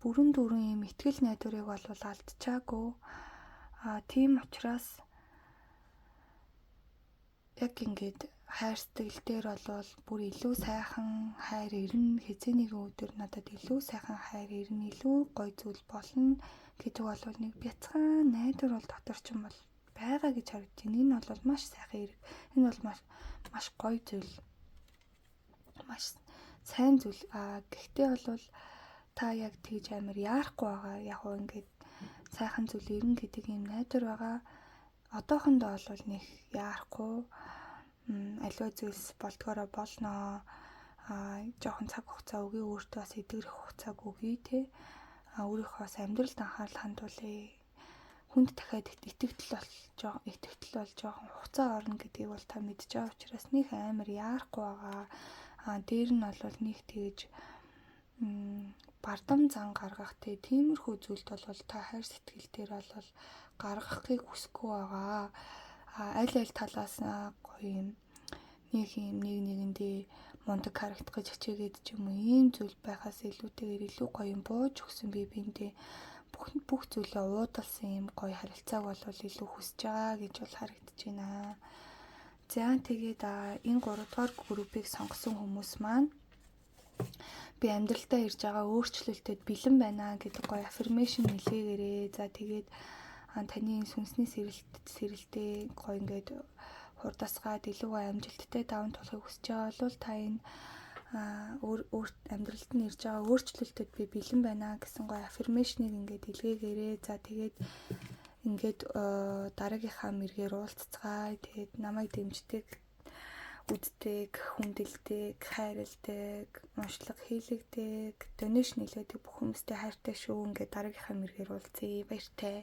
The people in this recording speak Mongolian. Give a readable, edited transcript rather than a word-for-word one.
бүрэн дүүрэн юм итгэл найдварыг бол алдчихаагүй. Тийм учраас яг ингээд хайр сэтгэл дээр бол бүр илүү сайхан хайр ирнэ, хэзээ нэгэн өдөр надад илүү сайхан хайр ирнэ, илүү гоё зүйл болно гэдэг бол нэг бяцхан найдвар бол дотор ч юм бол байгаа гэж харагдаж байна. Энэ бол маш сайхан хэрэг. Энэ бол маш гоё зүйл. Маш сайн зүйл. Гэхдээ бол та яг тэгж амар яарахгүй байгаа. Яг уу ингээд сайхан зүйл ирнэ гэдэг юм найдвар байгаа. Одоохондоо бол нэг яарахгүй. Аливаа зүйлс болдгоороо болно. Жохон цаг хугацаа өгье, өөртөө бас эдгэрэх хугацааг өгье те. Өөрийнхөө амьдралд анхаарал хандуулъя. Хүнд дахиад итгэл бол жоохон хугацаа орно гэдгийг бол та мэдж байгаа учраас нэг амар яарахгүй байгаа. Дээр нь бол нэг тэгж бардам зан гаргах тиймэрхүү зүйлд бол та хайр сэтгэл дээр бол гаргахыг хүсэхгүй байгаа. Аль талаас гоё юм нэг нэгэндээ мундаг харагдах гэж хичээгээд ч юм уу ийм зүйл байхаас илүүтэйгээр илүү гоё юм бууж өгсөн биендээ бүх зүйлээ уудалсан юм гоё харилцааг бол илүү хүсэж байгаа гэж бол харагдаж байна. За тэгээд энэ 3 дугаар группийг сонгосон хүмүүс маань би амьдралдаа ирж байгаа өөрчлөлтөд бэлэн байна гэдэг гоё аффирмашн нэлээгээрээ. За тэгээд таны сүнсний сэрэлтээ гоё ингээд хурдасгаад илүү гоё амжилттай даван тулахыг хүсэж байгаа бол та энэ амьдралд нь ирж байгаа өөрчлөлтөд би бэлэн байна гэсэн гоё аффирмашныг ингээд илгээгээрээ. За тэгээд ингээд дараагийнхаа мэргээр уулзцгаая. Тэгээд намайг дэмждэг, үздэг, хүндэлдэг, хайрладаг, уншлаг хийлэгдэг, донешн хийлэгдэг бүх хүмүүстээ хайртай шүү. Ингээд дараагийнхаа мэргээр уулзъя. Баяртай.